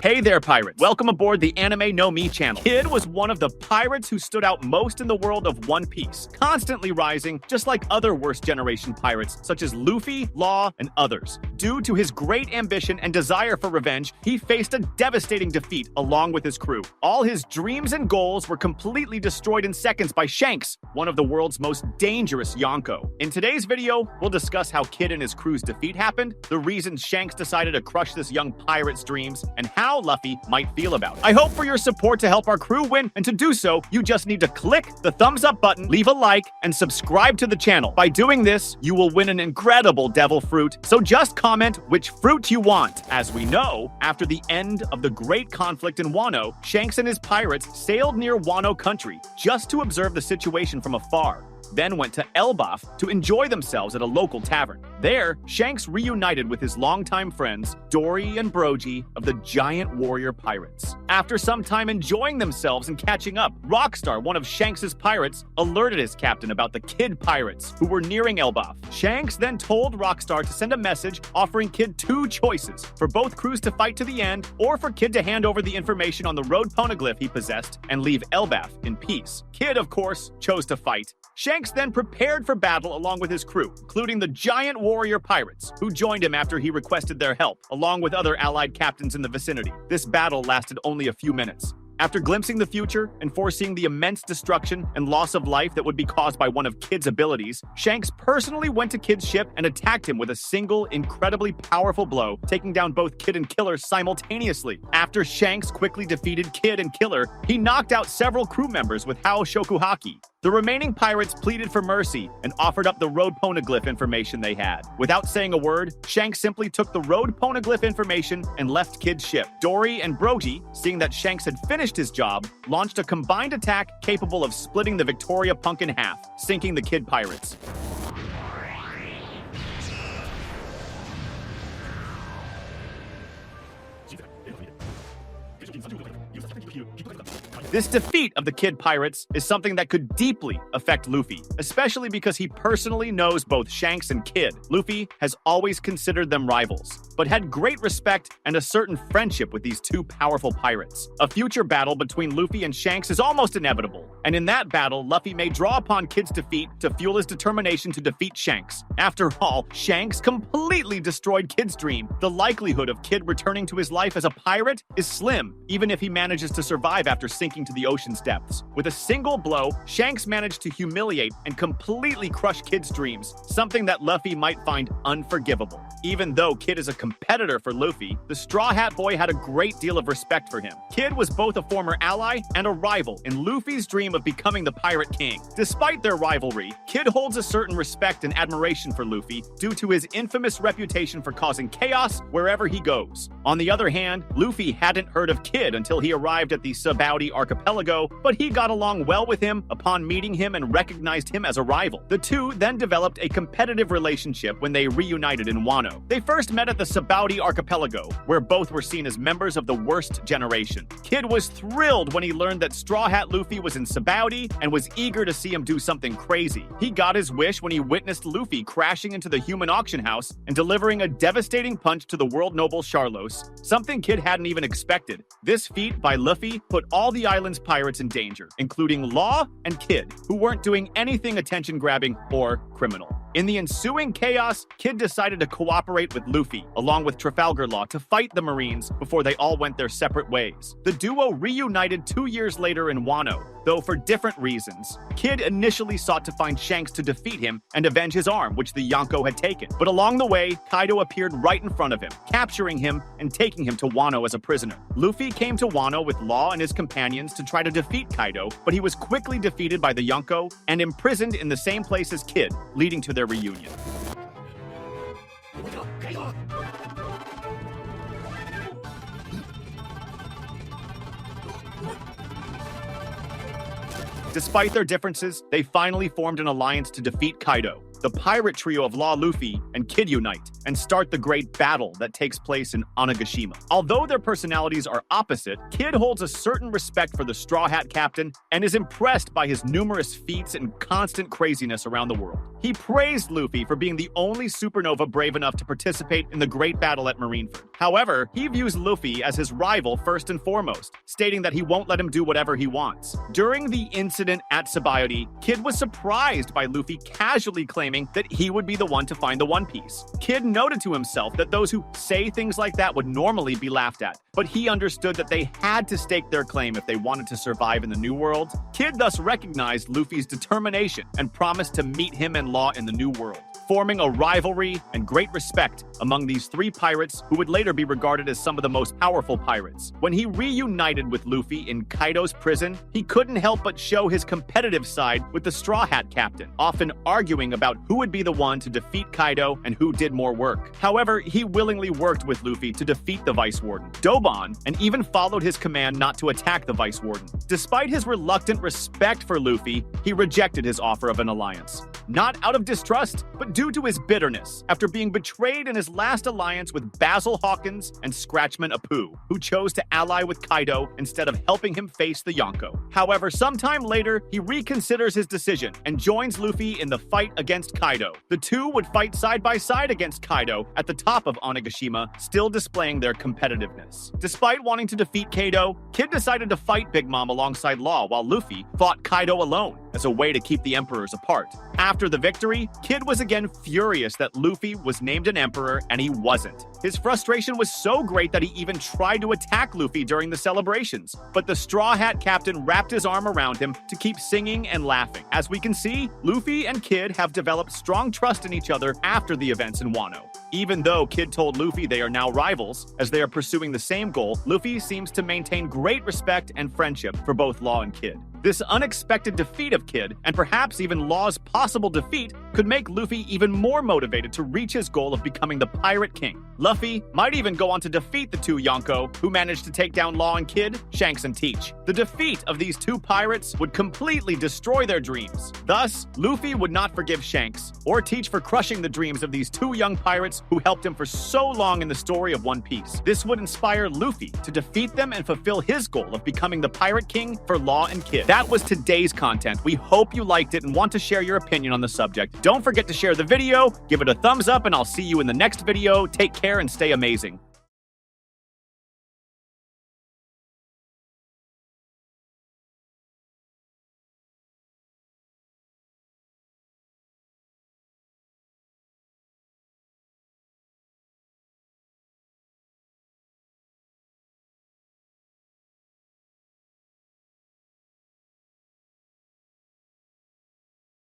Hey there, pirates. Welcome aboard the Anime No Me channel. Kid was one of the pirates who stood out most in the world of One Piece, constantly rising, just like other worst generation pirates, such as Luffy, Law, and others. Due to his great ambition and desire for revenge, he faced a devastating defeat along with his crew. All his dreams and goals were completely destroyed in seconds by Shanks, one of the world's most dangerous Yonko. In today's video, we'll discuss how Kid and his crew's defeat happened, the reasons Shanks decided to crush this young pirate's dreams, and how Luffy might feel about it. I hope for your support to help our crew win, and to do so, you just need to click the thumbs up button, leave a like, and subscribe to the channel. By doing this, you will win an incredible devil fruit, so just comment which fruit you want. As we know, after the end of the great conflict in Wano, Shanks and his pirates sailed near Wano country just to observe the situation from afar, then went to Elbaf to enjoy themselves at a local tavern. There, Shanks reunited with his longtime friends, Dory and Brogy of the giant warrior pirates. After some time enjoying themselves and catching up, Rockstar, one of Shanks' pirates, alerted his captain about the Kid pirates who were nearing Elbaf. Shanks then told Rockstar to send a message offering Kid two choices: for both crews to fight to the end, or for Kid to hand over the information on the road poneglyph he possessed and leave Elbaf in peace. Kid, of course, chose to fight. Shanks then prepared for battle along with his crew, including the giant warrior pirates, who joined him after he requested their help, along with other allied captains in the vicinity. This battle lasted only a few minutes. After glimpsing the future and foreseeing the immense destruction and loss of life that would be caused by one of Kid's abilities, Shanks personally went to Kid's ship and attacked him with a single, incredibly powerful blow, taking down both Kid and Killer simultaneously. After Shanks quickly defeated Kid and Killer, he knocked out several crew members with Hao Shokuhaki. The remaining pirates pleaded for mercy and offered up the road poneglyph information they had. Without saying a word, Shanks simply took the road poneglyph information and left Kid's ship. Dory and Brogy, seeing that Shanks had finished his job, launched a combined attack capable of splitting the Victoria Punk in half, sinking the Kid pirates. This defeat of the Kid pirates is something that could deeply affect Luffy, especially because he personally knows both Shanks and Kid. Luffy has always considered them rivals, but had great respect and a certain friendship with these two powerful pirates. A future battle between Luffy and Shanks is almost inevitable, and in that battle, Luffy may draw upon Kid's defeat to fuel his determination to defeat Shanks. After all, Shanks completely destroyed Kid's dream. The likelihood of Kid returning to his life as a pirate is slim, even if he manages to survive after sinking to the ocean's depths. With a single blow, Shanks managed to humiliate and completely crush Kid's dreams, something that Luffy might find unforgivable. Even though Kid is a competitor for Luffy, the Straw Hat Boy had a great deal of respect for him. Kid was both a former ally and a rival in Luffy's dream of becoming the Pirate King. Despite their rivalry, Kid holds a certain respect and admiration for Luffy due to his infamous reputation for causing chaos wherever he goes. On the other hand, Luffy hadn't heard of Kid until he arrived at the Sabaody archipelago, but he got along well with him upon meeting him and recognized him as a rival. The two then developed a competitive relationship when they reunited in Wano. They first met at the Sabaody archipelago, where both were seen as members of the worst generation. Kid was thrilled when he learned that Straw Hat Luffy was in Sabaody and was eager to see him do something crazy. He got his wish when he witnessed Luffy crashing into the human auction house and delivering a devastating punch to the world noble Sharlos, something Kid hadn't even expected. This feat by Luffy put all the island's pirates in danger, including Law and Kid, who weren't doing anything attention-grabbing or criminal. In the ensuing chaos, Kid decided to cooperate with Luffy, along with Trafalgar Law, to fight the Marines before they all went their separate ways. The duo reunited 2 years later in Wano, though for different reasons. Kid initially sought to find Shanks to defeat him and avenge his arm, which the Yonko had taken. But along the way, Kaido appeared right in front of him, capturing him and taking him to Wano as a prisoner. Luffy came to Wano with Law and his companions to try to defeat Kaido, but he was quickly defeated by the Yonko and imprisoned in the same place as Kid, leading to their reunion. Despite their differences, they finally formed an alliance to defeat Kaido. The pirate trio of Law, Luffy, and Kid unite and start the great battle that takes place in Onigashima. Although their personalities are opposite, Kid holds a certain respect for the Straw Hat Captain and is impressed by his numerous feats and constant craziness around the world. He praised Luffy for being the only supernova brave enough to participate in the great battle at Marineford. However, he views Luffy as his rival first and foremost, stating that he won't let him do whatever he wants. During the incident at Sabayori, Kid was surprised by Luffy casually claiming that he would be the one to find the One Piece. Kid noted to himself that those who say things like that would normally be laughed at, but he understood that they had to stake their claim if they wanted to survive in the New World. Kid thus recognized Luffy's determination and promised to meet him and Law in the New World, forming a rivalry and great respect among these three pirates who would later be regarded as some of the most powerful pirates. When he reunited with Luffy in Kaido's prison, he couldn't help but show his competitive side with the Straw Hat Captain, often arguing about who would be the one to defeat Kaido and who did more work. However, he willingly worked with Luffy to defeat the Vice Warden, Dobon, and even followed his command not to attack the Vice Warden. Despite his reluctant respect for Luffy, he rejected his offer of an alliance. Not out of distrust, but due to his bitterness after being betrayed in his last alliance with Basil Hawkins and Scratchman Apu, who chose to ally with Kaido instead of helping him face the Yonko. However, sometime later, he reconsiders his decision and joins Luffy in the fight against Kaido. The two would fight side by side against Kaido at the top of Onigashima, still displaying their competitiveness. Despite wanting to defeat Kaido, Kid decided to fight Big Mom alongside Law while Luffy fought Kaido alone as a way to keep the emperors apart. After the victory, Kid was again furious that Luffy was named an emperor and he wasn't. His frustration was so great that he even tried to attack Luffy during the celebrations, but the Straw Hat Captain wrapped his arm around him to keep singing and laughing. As we can see, Luffy and Kid have developed strong trust in each other after the events in Wano. Even though Kid told Luffy they are now rivals, as they are pursuing the same goal, Luffy seems to maintain great respect and friendship for both Law and Kid. This unexpected defeat of Kid, and perhaps even Law's possible defeat, could make Luffy even more motivated to reach his goal of becoming the Pirate King. Luffy might even go on to defeat the two Yonko, who managed to take down Law and Kid, Shanks and Teach. The defeat of these two pirates would completely destroy their dreams. Thus, Luffy would not forgive Shanks or Teach for crushing the dreams of these two young pirates who helped him for so long in the story of One Piece. This would inspire Luffy to defeat them and fulfill his goal of becoming the Pirate King for Law and Kid. That was today's content. We hope you liked it and want to share your opinion on the subject. Don't forget to share the video, give it a thumbs up, and I'll see you in the next video. Take care and stay amazing.